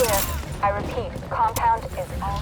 clear. I repeat, the compound is all...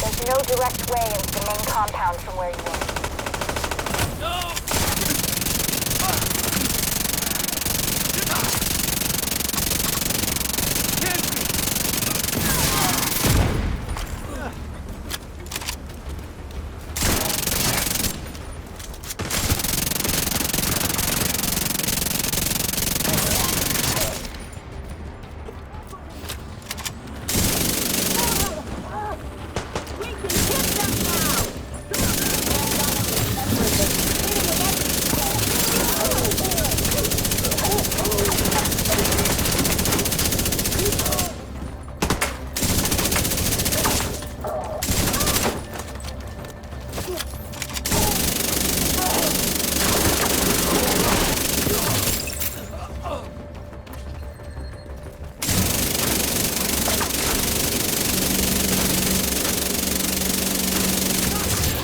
There's no direct way into the main compound from where you are. No!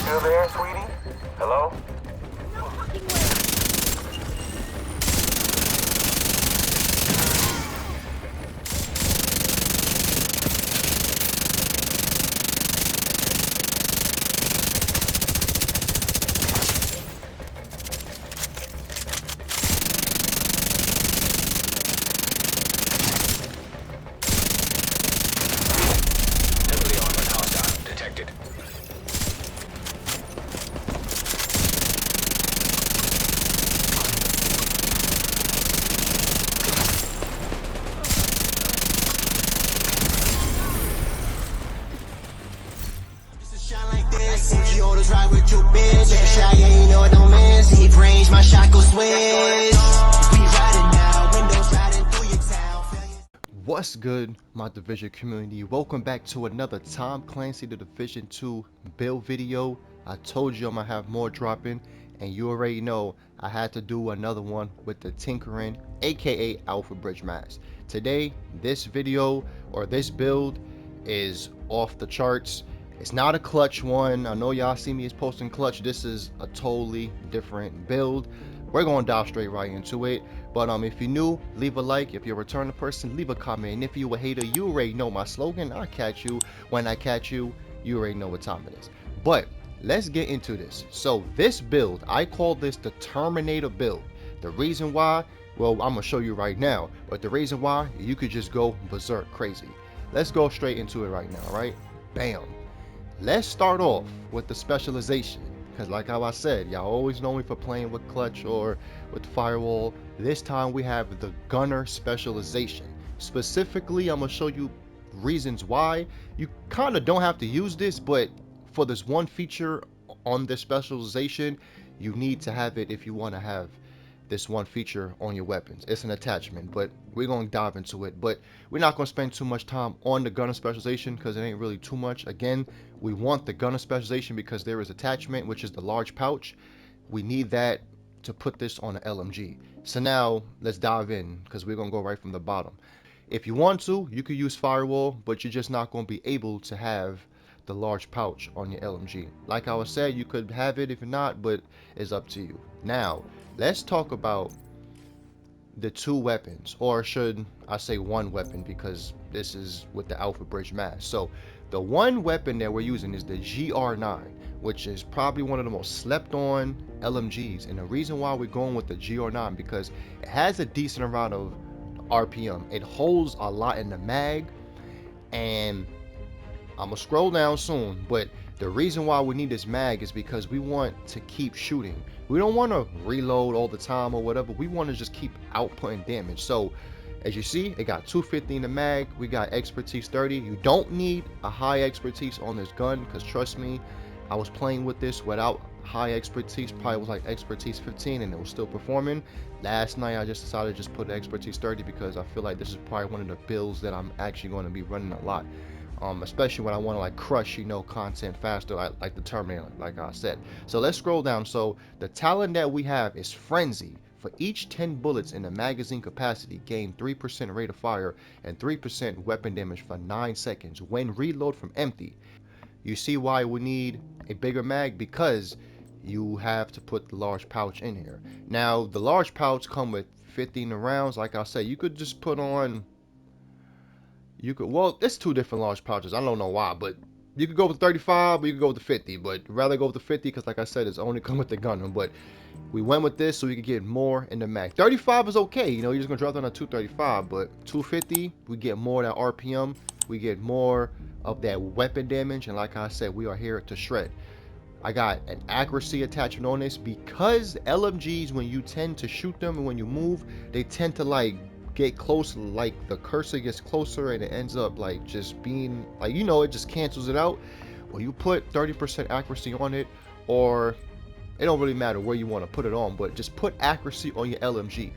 Still there, sweetie? Hello? Heavily armored hostile detected. She orders right with your bitch. Take a shot, yeah, you know it don't miss. Deep range, my shot go switch. We riding now, windows riding through your town. What's good, my Division community? Welcome back to another Tom Clancy The Division 2 build video. I told you I'm gonna have more dropping, and you already know I had to do another one with the Tinkering, aka Alpha Bridge Mask. Today, this video or this build is off the charts. It's not a clutch one. I know y'all see me as posting clutch. This is a totally different build. We're gonna dive straight right into it. But if you're new, leave a like. If you're a returning person, leave a comment. And if you're a hater, you already know my slogan. I'll catch you when I catch you. You already know what time it is. But let's get into this. So this build, I call this the Terminator build. The reason why, well, I'm gonna show you right now. But the reason why, you could just go berserk crazy. Let's go straight into it right now, right? Bam. Let's start off with the specialization, because like how I said, y'all always know me for playing with clutch or with firewall. This time we have the gunner specialization. Specifically, I'm gonna show you reasons why you kind of don't have to use this, but for this one feature on the specialization, you need to have it if you want to have this one feature on your weapons. It's an attachment, but we're going to dive into it. But we're not going to spend too much time on the gunner specialization because it ain't really too much. Again, we want the gunner specialization because there is attachment, which is the large pouch. We need that to put this on an LMG. So now let's dive in because we're going to go right from the bottom. If you want to, you could use firewall, but you're just not going to be able to have the large pouch on your LMG. Like I was said, you could have it if not, but it's up to you. Now let's talk about the two weapons, or should I say one weapon, because this is with the Alpha Bridge Mask. So the one weapon that we're using is the GR9, which is probably one of the most slept on LMGs. And the reason why we're going with the GR9 because it has a decent amount of RPM. It holds a lot in the mag, and I'm gonna scroll down soon, but the reason why we need this mag is because we want to keep shooting. We don't want to reload all the time or whatever. We want to just keep outputting damage. So As you see, it got 250 in the mag. We got expertise 30. You don't need a high expertise on this gun, because trust me, I was playing with this without high expertise. Probably was like expertise 15 and it was still performing. Last night I just decided to just put expertise 30 because I feel like this is probably one of the builds that I'm actually going to be running a lot. Especially when I want to like crush, you know, content faster, like the Terminator, like I said. So let's scroll down. So the talent that we have is Frenzy. For each 10 bullets in the magazine capacity, gain 3% rate of fire and 3% weapon damage for 9 seconds when reload from empty. You see why we need a bigger mag? Because you have to put the large pouch in here. Now the large pouch come with 15 rounds. Like I said, you could just put on, well, it's two different large pouches. I don't know why, but you could go with 35 or you could go with the 50, but rather go with the 50 because like I said, it's only come with the gun. But we went with this so we could get more in the mag. 35 is okay, you know, you're just gonna drop down to 235, but 250, we get more of that RPM, we get more of that weapon damage, and like I said, we are here to shred. I got an accuracy attachment on this because LMGs, when you tend to shoot them and when you move, they tend to like get close, like the cursor gets closer and it ends up like just being like, you know, it just cancels it out. When you put 30% accuracy on it, or it don't really matter where you want to put it on, but just put accuracy on your LMG.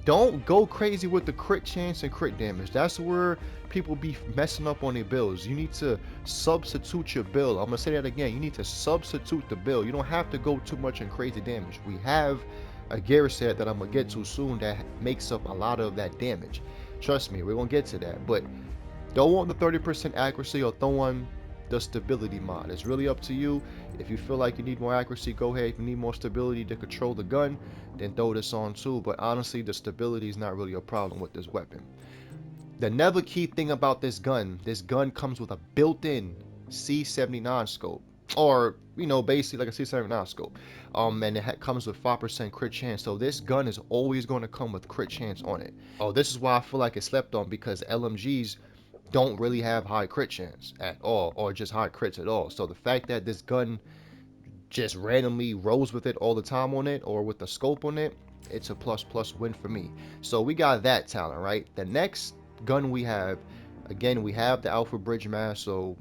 Don't go crazy with the crit chance and crit damage. That's where people be messing up on their builds. You need to substitute your build. I'm gonna say that again. You need to substitute the build. You don't have to go too much in crazy damage. We have a Gearset that I'm gonna get to soon that makes up a lot of that damage. Trust me, we're gonna get to that. But don't want the 30% accuracy or throw on the stability mod. It's really up to you. If you feel like you need more accuracy, go ahead. If you need more stability to control the gun, then throw this on too. But honestly, the stability is not really a problem with this weapon. The never key thing about this gun comes with a built-in C79 scope, or you know, basically like a C79 scope, and it comes with 5% crit chance. So this gun is always going to come with crit chance on it. Oh, this is why I feel like it's slept on, because LMGs don't really have high crit chance at all, or just high crits at all. So the fact that this gun just randomly rolls with it all the time on it, or with the scope on it, it's a plus win for me. So we got that talent, right? The next gun we have, again, we have the Alpha Bridge Mask, so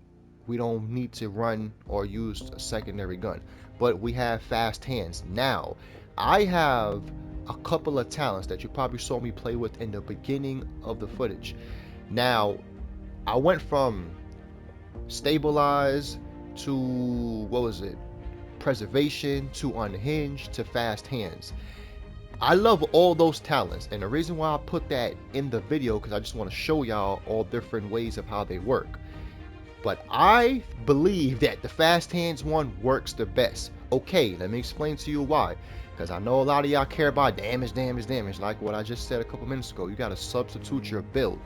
we don't need to run or use a secondary gun, but we have fast hands. Now I have a couple of talents that you probably saw me play with in the beginning of the footage. Now I went from stabilize to, what was it, preservation, to unhinged, to fast hands. I love all those talents, and the reason why I put that in the video, because I just want to show y'all all different ways of how they work. But I believe that the fast hands one works the best. Okay, let me explain to you why. Because I know a lot of y'all care about damage, like what I just said a couple minutes ago. You got to substitute your build.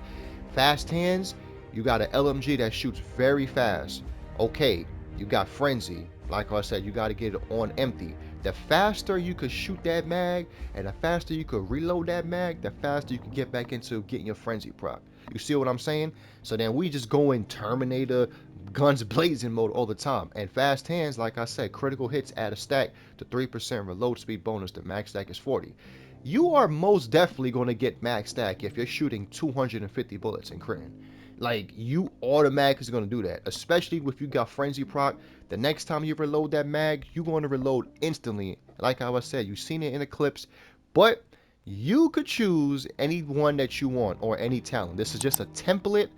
Fast hands, you got an LMG that shoots very fast. Okay, you got Frenzy. Like I said, you got to get it on empty. The faster you could shoot that mag, and the faster you could reload that mag, the faster you can get back into getting your Frenzy proc. You see what I'm saying? So then we just go in Terminator, guns blazing mode all the time. And fast hands, like I said, critical hits add a stack to 3% reload speed bonus. The max stack is 40. You are most definitely going to get max stack if you're shooting 250 bullets in critting. Like, you automatically going to do that, especially if you got Frenzy proc. The next time you reload that mag, you're going to reload instantly. Like I said, you've seen it in the clips, but you could choose any one that you want, or any talent. This is just a template.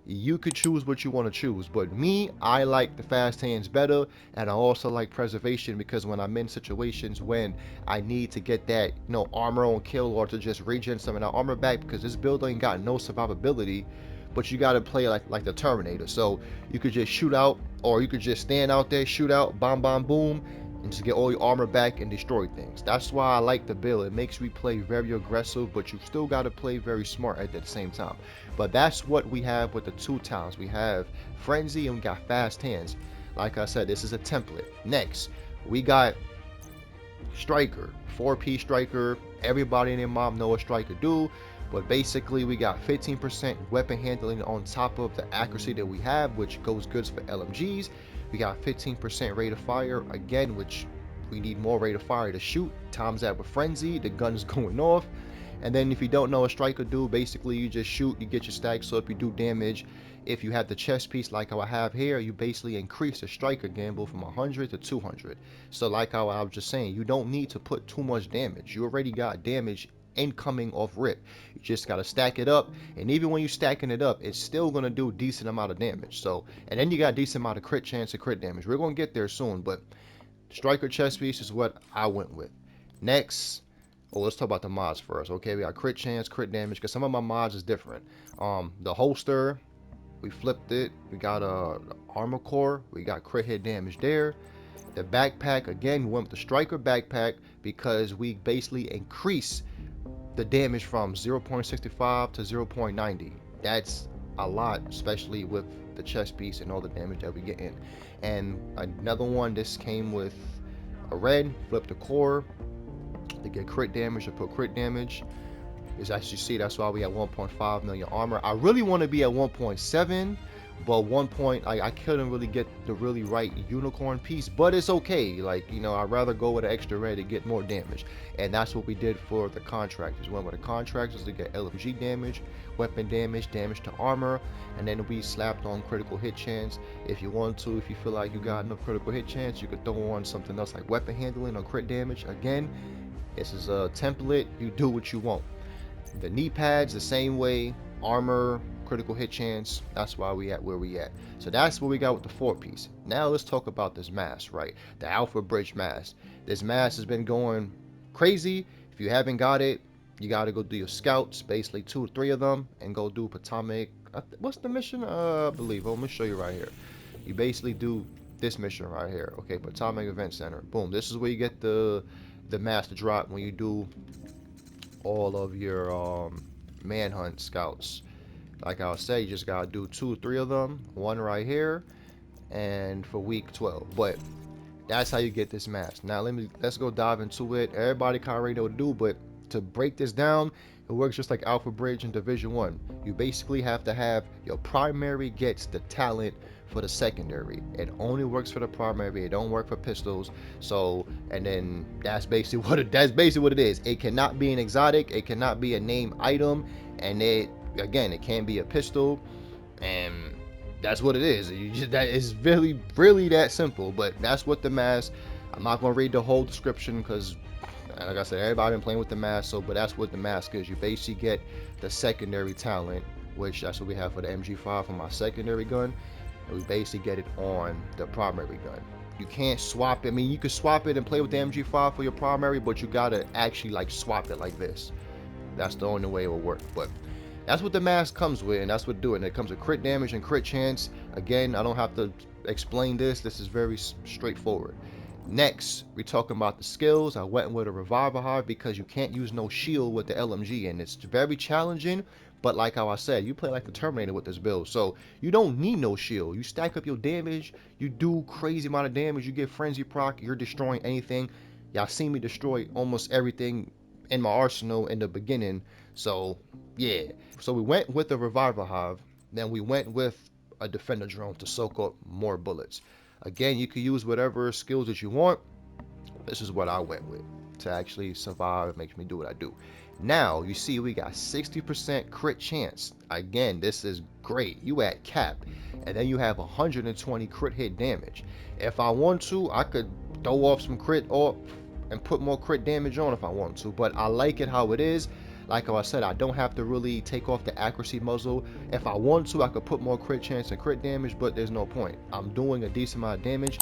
You could choose what you want to choose, but me, I like the fast hands better, and I also like preservation, because when I'm in situations when I need to get that, you know, armor on kill, or to just regen some of that armor back, because this build ain't got no survivability, but you got to play like the Terminator. So you could just shoot out, or you could just stand out there, shoot out, bomb boom, and just get all your armor back and destroy things. That's why I like the build. It makes me play very aggressive, but you still got to play very smart at the same time. But that's what we have with the two talents. We have Frenzy and we got fast hands. Like I said, this is a template. Next, we got Striker, 4P Striker. Everybody and their mom know what Striker do. But basically, we got 15% weapon handling on top of the accuracy that we have, which goes good for LMGs. We got 15% rate of fire, again, which we need more rate of fire to shoot. Times that with Frenzy, the gun's going off. And then if you don't know what striker do, basically you just shoot, you get your stacks up, you do damage. If you have the chest piece like how I have here, you basically increase the striker gamble from 100 to 200. So like how I was just saying, you don't need to put too much damage. You already got damage incoming off rip. You just got to stack it up, and even when you're stacking it up, it's still going to do a decent amount of damage. So, and then you got a decent amount of crit chance and crit damage. We're going to get there soon, but striker chest piece is what I went with. Next, let's talk about the mods first. Okay, we got crit chance, crit damage, because some of my mods is different. The holster, we flipped it. We got a armor core, we got crit hit damage there. The backpack, again, we went with the striker backpack because we basically increase the damage from 0.65 to 0.90. That's a lot, especially with the chest piece and all the damage that we get in. And another one, this came with a red, flip the core to get crit damage, to put crit damage. As you see, that's why we have 1.5 million armor. I really want to be at 1.7, but I couldn't really get the really right unicorn piece, but it's okay. Like, you know, I'd rather go with an extra red to get more damage, and that's what we did for the contractors. Went with the contractors to get LMG damage, weapon damage, damage to armor, and then we slapped on critical hit chance. If you want to, if you feel like you got enough critical hit chance, you could throw on something else like weapon handling or crit damage. Again, this is a template, you do what you want. The knee pads the same way, armor, critical hit chance. That's why we at where we at. So that's what we got with the 4-piece. Now let's talk about this mask, right? The Alpha Bridge mask. This mask has been going crazy. If you haven't got it, you got to go do your scouts, basically 2 or 3 of them, and go do Potomac. What's the mission? I believe. Let me show you right here. You basically do this mission right here. Okay, Potomac Event Center. Boom. This is where you get the mask to drop when you do all of your manhunt scouts. Like I say, you just gotta do 2 or 3 of them, one right here, and for week 12. But that's how you get this mask. Now let's go dive into it. Everybody kind of already know what to do, but to break this down, it works just like Alpha Bridge in Division 1. You basically have to have your primary gets the talent for the secondary. It only works for the primary. It don't work for pistols. So, and then that's basically what it is. It cannot be an exotic. It cannot be a name item, and it can't be a pistol, and that's what it is. That is really that simple. But that's what the mask. I'm not gonna read the whole description because, like I said, everybody been playing with the mask. But that's what the mask is. You basically get the secondary talent, which that's what we have for the MG5 for my secondary gun. And we basically get it on the primary gun. You can't swap it. I mean, you could swap it and play with the MG5 for your primary, but you gotta actually like swap it like this. That's the only way it will work. But that's what the mask comes with, and that's what do it. And it comes with crit damage and crit chance. Again, I don't have to explain this. This is very straightforward. Next, we're talking about the skills. I went with a revival hive because you can't use no shield with the LMG, and it's very challenging. But like how I said, you play like the Terminator with this build, so you don't need no shield. You stack up your damage, you do crazy amount of damage, you get frenzy proc, you're destroying anything. Y'all seen me destroy almost everything in my arsenal in the beginning. So yeah, so we went with the revival hive, then we went with a defender drone to soak up more bullets. Again, you can use whatever skills that you want. This is what I went with to actually survive. It makes me do what I do. Now you see we got 60% crit chance. Again, this is great. You at cap, and then you have 120 crit hit damage. If I want to, I could throw off some crit off and put more crit damage on if I want to, but I like it how it is. Like I said, I don't have to really take off the accuracy muzzle. If I want to, I could put more crit chance and crit damage, but there's no point. I'm doing a decent amount of damage.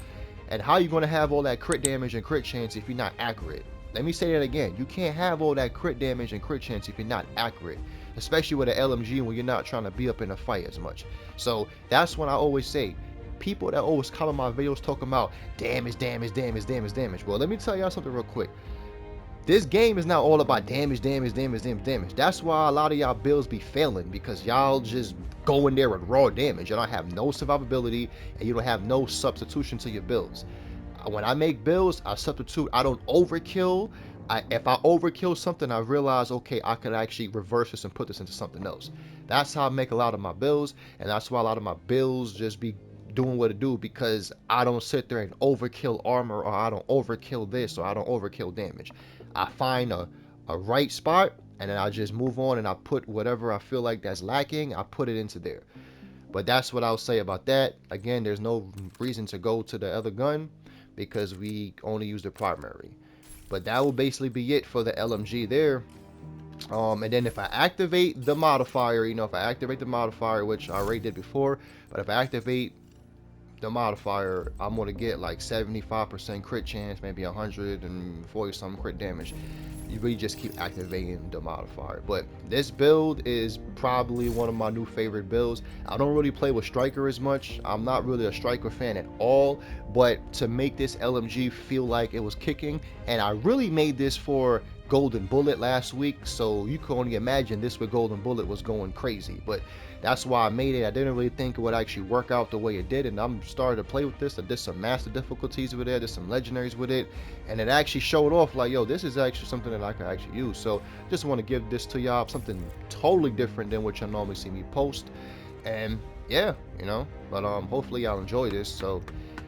And how are you going to have all that crit damage and crit chance if you're not accurate? Let me say that again. You can't have all that crit damage and crit chance if you're not accurate, especially with an LMG when you're not trying to be up in a fight as much. So that's when I always say, people that always comment my videos talking about damage. Well, let me tell y'all something real quick. This game is not all about damage. That's why a lot of y'all builds be failing, because y'all just go in there with raw damage. You don't have no survivability, and you don't have no substitution to your builds. When I make builds, I substitute. I don't overkill. If I overkill something, I realize, okay, I could actually reverse this and put this into something else. That's how I make a lot of my builds, and that's why a lot of my builds just be doing what it do, because I don't sit there and overkill armor, or I don't overkill this, or I don't overkill damage. I find a right spot, and then I just move on and I put whatever I feel like that's lacking, I put it into there. But that's what I'll say about that. Again, there's no reason to go to the other gun because we only use the primary. But that will basically be it for the LMG there. And then if I activate the modifier, you know, if I activate the modifier, which I already did before, but if I activate the modifier, I'm gonna get like 75% crit chance, maybe 140 some crit damage. You really just keep activating the modifier. But this build is probably one of my new favorite builds. I don't really play with Striker as much. I'm not really a Striker fan at all, but to make this LMG feel like it was kicking, and I really made this for Golden Bullet last week, so you can only imagine this with Golden Bullet was going crazy. But that's why I made it. I didn't really think it would actually work out the way it did, and I'm starting to play with this. I did some master difficulties with it, did some legendaries with it, and it actually showed off like, yo, this is actually something that I can actually use. So just want to give this to y'all, something totally different than what y'all normally see me post. And yeah, you know, but hopefully y'all enjoy this. So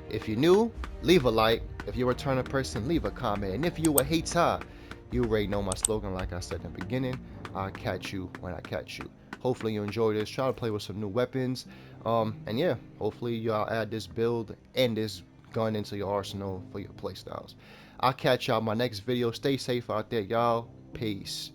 if you're new, leave a like. If you're a returning person, leave a comment. And if you a hater, you already know my slogan, like I said in the beginning, I'll catch you when I catch you. Hopefully you enjoy this. Try to play with some new weapons. And yeah, hopefully y'all add this build and this gun into your arsenal for your playstyles. I'll catch y'all in my next video. Stay safe out there, y'all. Peace.